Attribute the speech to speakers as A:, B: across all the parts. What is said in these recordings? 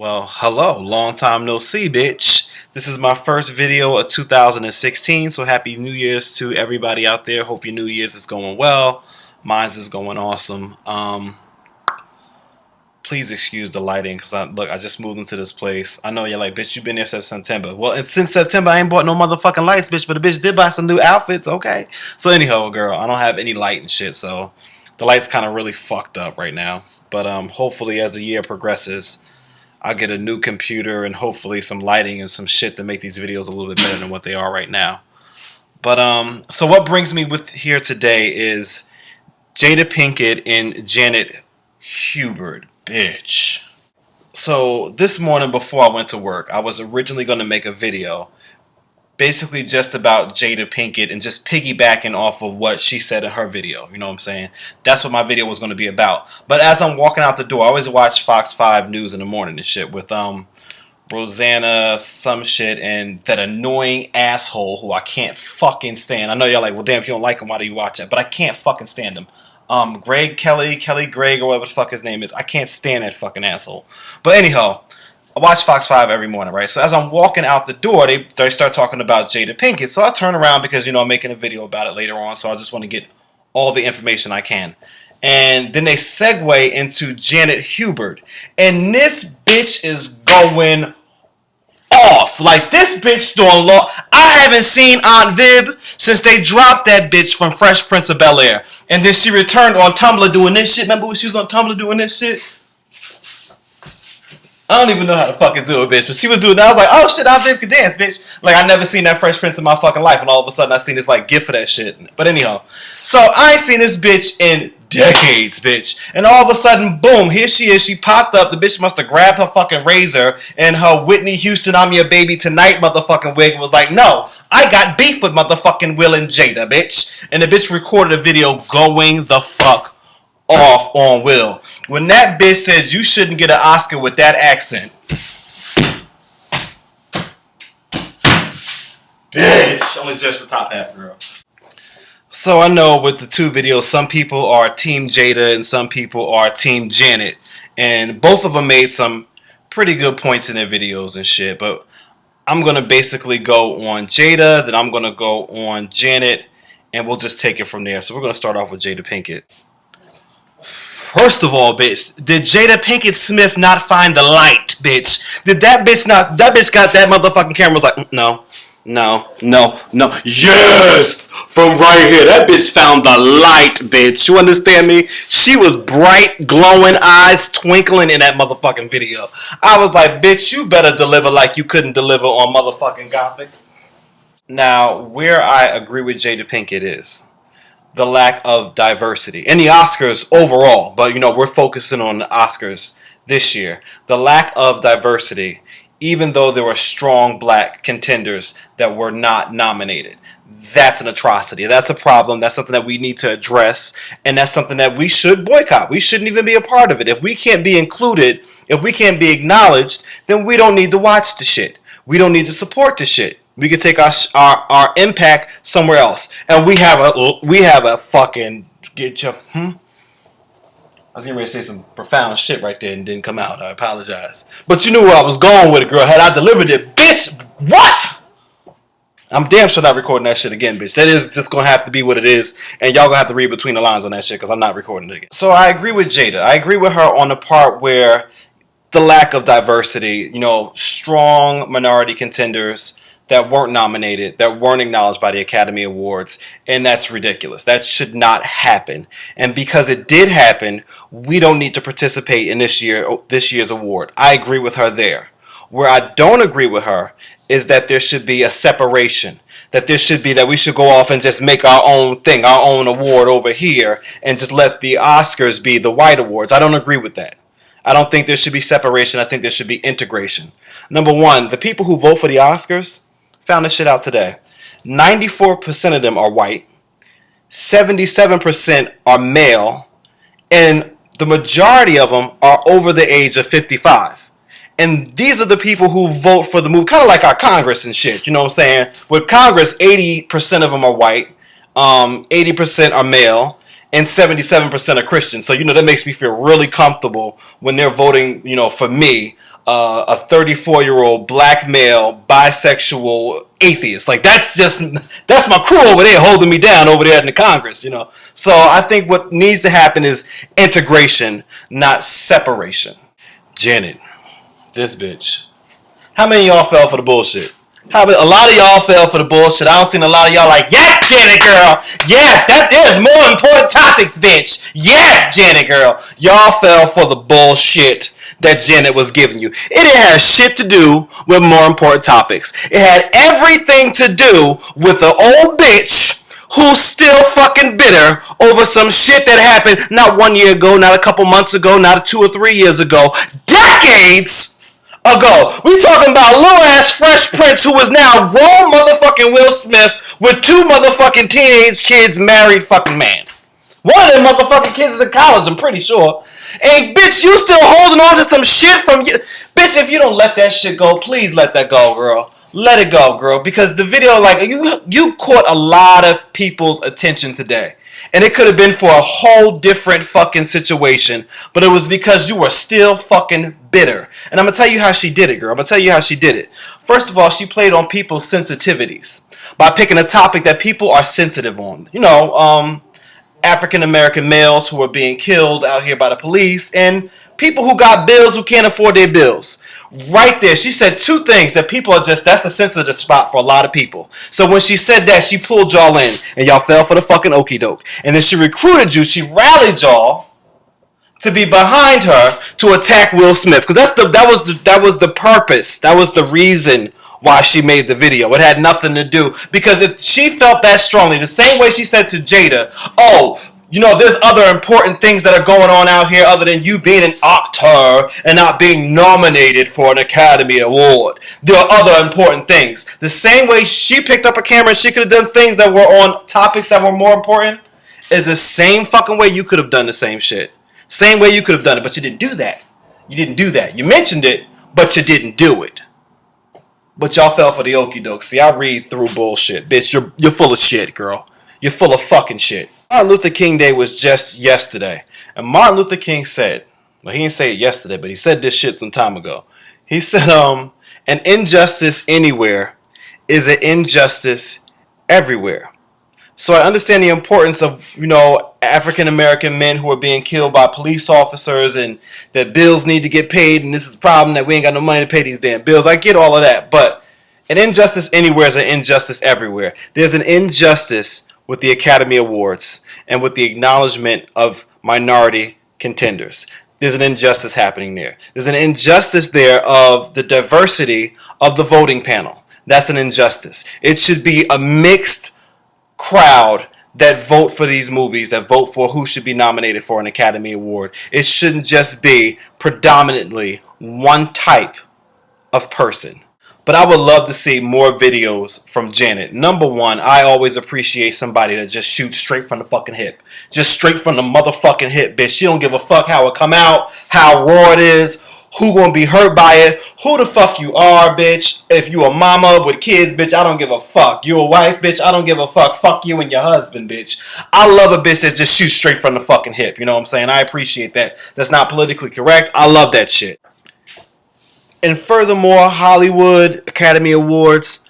A: Well, hello, long time no see, bitch. This is my first video of 2016, so happy New Year's to everybody out there. Hope your New Year's is going well. Mine's is going awesome. Please excuse the lighting, cause I just moved into this place. I know you're like, bitch, you've been there since September. Well, it's since September. I ain't bought no motherfucking lights, bitch, but the bitch did buy some new outfits. Okay. So anyhow, girl, I don't have any light and shit, so the light's kind of really fucked up right now. But hopefully, as the year progresses, I'll get a new computer and hopefully some lighting and some shit to make these videos a little bit better than what they are right now. But so what brings me with here today is Jada Pinkett and Janet Hubert, bitch. So this morning before I went to work, I was originally going to make a video basically just about Jada Pinkett and just piggybacking off of what she said in her video. You know what I'm saying? That's what my video was going to be about. But as I'm walking out the door, I always watch Fox 5 News in the morning and shit with Rosanna some shit and that annoying asshole who I can't fucking stand. I know y'all like, well, damn, if you don't like him, why do you watch it? But I can't fucking stand him. Kelly Greg, or whatever the fuck his name is. I can't stand that fucking asshole. But anyhow, I watch Fox 5 every morning, right? So as I'm walking out the door, they start talking about Jada Pinkett. So I turn around because, you know, I'm making a video about it later on. So I just want to get all the information I can. And then they segue into Janet Hubert. And this bitch is going off. Like, this bitch doing law. I haven't seen Aunt Viv since they dropped that bitch from Fresh Prince of Bel-Air. And then she returned on Tumblr doing this shit. Remember when she was on Tumblr doing this shit? I don't even know how to fucking do it, bitch. But she was doing that. I was like, oh shit, Aunt Viv could dance, bitch. Like, I never seen that Fresh Prince in my fucking life. And all of a sudden, I seen this, like, gift for that shit. But anyhow. So, I ain't seen this bitch in decades, bitch. And all of a sudden, boom, here she is. She popped up. The bitch must have grabbed her fucking razor and her Whitney Houston, I'm Your Baby Tonight motherfucking wig and was like, no, I got beef with motherfucking Will and Jada, bitch. And the bitch recorded a video going the fuck off on Will. When that bitch says you shouldn't get an Oscar with that accent. Bitch! Only just the top half, girl. So I know with the two videos, some people are Team Jada and some people are Team Janet. And both of them made some pretty good points in their videos and shit. But I'm going to basically go on Jada, then I'm going to go on Janet, and we'll just take it from there. So we're going to start off with Jada Pinkett. First of all, bitch, did Jada Pinkett Smith not find the light, bitch? Did that bitch not, that bitch got that motherfucking camera was like, no, yes! From right here, that bitch found the light, bitch. You understand me? She was bright, glowing eyes, twinkling in that motherfucking video. I was like, bitch, you better deliver like you couldn't deliver on motherfucking Gothic. Now, where I agree with Jada Pinkett is the lack of diversity in the Oscars overall, but you know, we're focusing on the Oscars this year. The lack of diversity, even though there were strong black contenders that were not nominated. That's an atrocity. That's a problem. That's something that we need to address, and that's something that we should boycott. We shouldn't even be a part of it. If we can't be included, if we can't be acknowledged, then we don't need to watch the shit. We don't need to support the shit. We can take our impact somewhere else, and we have a fucking get your I was getting ready to say some profound shit right there and didn't come out. I apologize, but you knew where I was going with it, girl. Had I delivered it, bitch, what? I'm damn sure not recording that shit again, bitch. That is just gonna have to be what it is, and y'all gonna have to read between the lines on that shit because I'm not recording it again. So I agree with Jada. I agree with her on the part where the lack of diversity, you know, strong minority contenders that weren't nominated, that weren't acknowledged by the Academy Awards, and that's ridiculous. That should not happen. And because it did happen, we don't need to participate in this year's award. I agree with her there. Where I don't agree with her is that there should be a separation. That we should go off and just make our own thing, our own award over here, and just let the Oscars be the white awards. I don't agree with that. I don't think there should be separation. I think there should be integration. Number one, the people who vote for the Oscars, found this shit out today. 94% of them are white. 77% are male. And the majority of them are over the age of 55. And these are the people who vote for the movie. Kind of like our Congress and shit. You know what I'm saying? With Congress, 80% of them are white. 80% are male. And 77% are Christian. So, you know, that makes me feel really comfortable when they're voting, you know, for me. a 34-year-old black male bisexual atheist. Like that's my crew over there holding me down over there in the Congress, you know. So I think what needs to happen is integration, not separation. Janet, this bitch. How many of y'all fell for the bullshit? A lot of y'all fell for the bullshit. I don't seen a lot of y'all like, yes, Janet girl. Yes, that is more important topics, bitch. Yes, Janet girl. Y'all fell for the bullshit that Janet was giving you. It didn't have shit to do with more important topics. It had everything to do with the old bitch who's still fucking bitter over some shit that happened not 1 year ago, not a couple months ago, not 2 or 3 years ago, decades ago. We talking about little ass Fresh Prince who is now grown motherfucking Will Smith with 2 motherfucking teenage kids, married fucking man. One of them motherfucking kids is in college, I'm pretty sure. And bitch, you still holding on to some shit from you. Bitch, if you don't let that shit go, please let that go, girl. Let it go, girl. Because the video, like, you caught a lot of people's attention today. And it could have been for a whole different fucking situation. But it was because you were still fucking bitter. And I'm going to tell you how she did it, girl. I'm going to tell you how she did it. First of all, she played on people's sensitivities. By picking a topic that people are sensitive on. You know, African American males who are being killed out here by the police, and people who got bills who can't afford their bills. Right there, she said 2 things that people are just, that's a sensitive spot for a lot of people. So when she said that, she pulled y'all in, and y'all fell for the fucking okie doke. And then she recruited you, she rallied y'all to be behind her to attack Will Smith. Because that was the purpose, that was the reason why she made the video. It had nothing to do, because if she felt that strongly, the same way she said to Jada, oh, you know, there's other important things that are going on out here other than you being an actor and not being nominated for an Academy Award. There are other important things. The same way she picked up a camera and she could have done things that were on topics that were more important is the same fucking way you could have done the same shit. Same way you could have done it, but you didn't do that. You didn't do that. You mentioned it, but you didn't do it. But y'all fell for the okie doke. See, I read through bullshit. Bitch, you're full of shit, girl. You're full of fucking shit. Martin Luther King Day was just yesterday. And Martin Luther King said, well, he didn't say it yesterday, but he said this shit some time ago. He said, an injustice anywhere is an injustice everywhere. So I understand the importance of, you know, African American men who are being killed by police officers and that bills need to get paid, and this is the problem that we ain't got no money to pay these damn bills. I get all of that, but an injustice anywhere is an injustice everywhere. There's an injustice with the Academy Awards and with the acknowledgement of minority contenders. There's an injustice happening there. There's an injustice there of the diversity of the voting panel. That's an injustice. It should be a mixed crowd that vote for these movies, that vote for who should be nominated for an Academy Award. It shouldn't just be predominantly one type of person. But I would love to see more videos from Janet. Number one, I always appreciate somebody that just shoots straight from the fucking hip. Just straight from the motherfucking hip, bitch. She don't give a fuck how it come out, how raw it is, who gonna be hurt by it, who the fuck you are, bitch. If you a mama with kids, bitch, I don't give a fuck. You a wife, bitch, I don't give a fuck. Fuck you and your husband, bitch. I love a bitch that just shoots straight from the fucking hip. You know what I'm saying? I appreciate that. That's not politically correct. I love that shit. And furthermore, Hollywood, Academy Awards,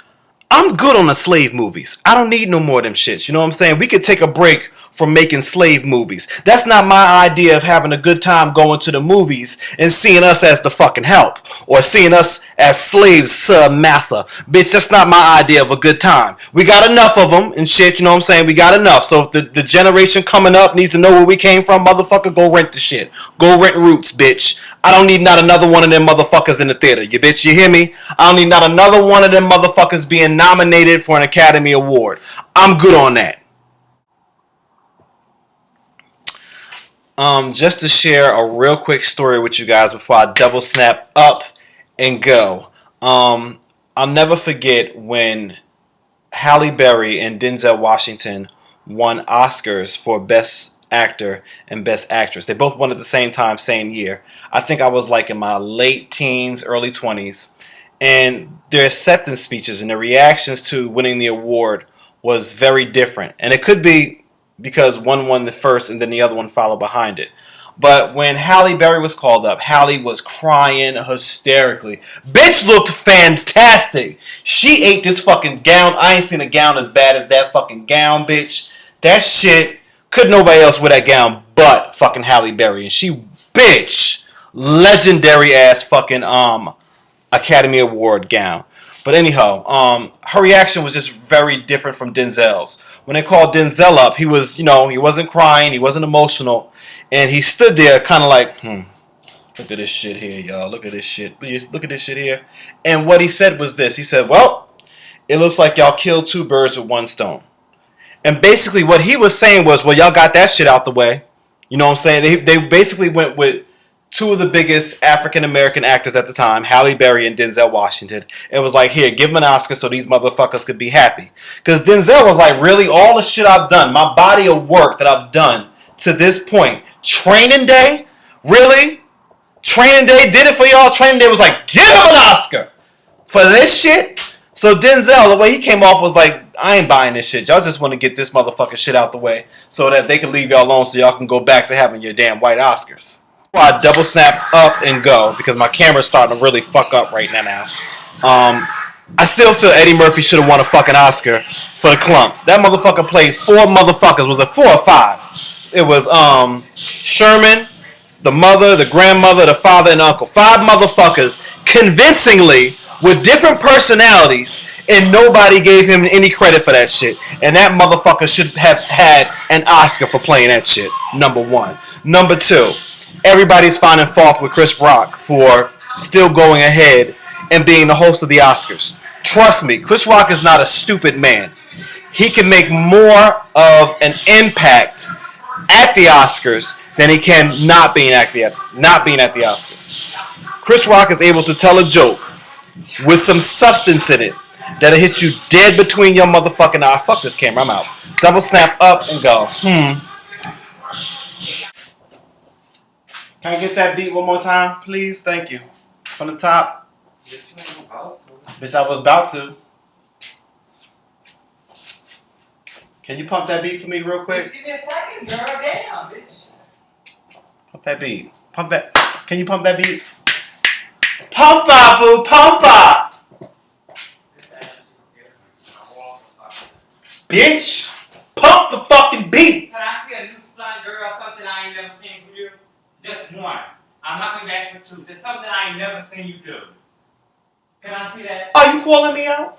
A: I'm good on the slave movies. I don't need no more of them shits. You know what I'm saying? We could take a break from making slave movies. That's not my idea of having a good time going to the movies and seeing us as the fucking help. Or seeing us as slaves, sub massa. Bitch, that's not my idea of a good time. We got enough of them and shit, you know what I'm saying? We got enough. So if the generation coming up needs to know where we came from, motherfucker, go rent the shit. Go rent Roots, bitch. I don't need not another one of them motherfuckers in the theater. You bitch, you hear me? I don't need not another one of them motherfuckers being nominated for an Academy Award. I'm good on that. Just to share a real quick story with you guys before I double snap up and go. I'll never forget when Halle Berry and Denzel Washington won Oscars for Best Actor and Best Actress. They both won at the same time, same year. I think I was like in my late teens, early 20s. And their acceptance speeches and their reactions to winning the award was very different. And it could be because one won the first and then the other one followed behind it. But when Halle Berry was called up, Halle was crying hysterically. Bitch looked fantastic. She ate this fucking gown. I ain't seen a gown as bad as that fucking gown, bitch. That shit, could nobody else wear that gown but fucking Halle Berry. And she, bitch, legendary ass fucking Academy Award gown. But anyhow, her reaction was just very different from Denzel's. When they called Denzel up, he was, he wasn't crying, he wasn't emotional, and he stood there kind of like, look at this shit here, y'all. Look at this shit. Look at this shit here. And what he said was this. He said, well, it looks like y'all killed two birds with one stone. And basically what he was saying was, well, y'all got that shit out the way. You know what I'm saying? They basically went with two of the biggest African-American actors at the time, Halle Berry and Denzel Washington. It was like, here, give them an Oscar so these motherfuckers could be happy. Because Denzel was like, really, all the shit I've done, my body of work that I've done to this point, Training Day? Really? Training Day did it for y'all? Training Day was like, give him an Oscar for this shit? So Denzel, the way he came off was like, I ain't buying this shit. Y'all just want to get this motherfucking shit out the way so that they can leave y'all alone so y'all can go back to having your damn white Oscars. I double snap up and go because my camera's starting to really fuck up right now. I still feel Eddie Murphy should have won a fucking Oscar for The Clumps. That motherfucker played four motherfuckers. Was it 4 or 5? It was Sherman, the mother, the grandmother, the father, and the uncle. 5 motherfuckers convincingly with different personalities, and nobody gave him any credit for that shit. And that motherfucker should have had an Oscar for playing that shit. Number 1. Number 2. Everybody's finding fault with Chris Rock for still going ahead and being the host of the Oscars. Trust me, Chris Rock is not a stupid man. He can make more of an impact at the Oscars than he can not being at the Oscars. Chris Rock is able to tell a joke with some substance in it that'll hit you dead between your motherfucking eyes. Fuck this camera, I'm out. Double snap up and go. Can I get that beat one more time, please? Thank you. From the top. Bitch, I was about to. Can you pump that beat for me real quick?
B: Give me a second, girl. Damn, bitch.
A: Pump that beat. Pump that. Can you pump that beat? Pumpa, boo, pumpa! Bitch! Pump the fucking beat!
B: Can I see a new stunt girl, something I ain't never seen from you? Just one. I'm not going to ask for 2. Just something I ain't never seen you do. Can I see that?
A: Are you calling me out?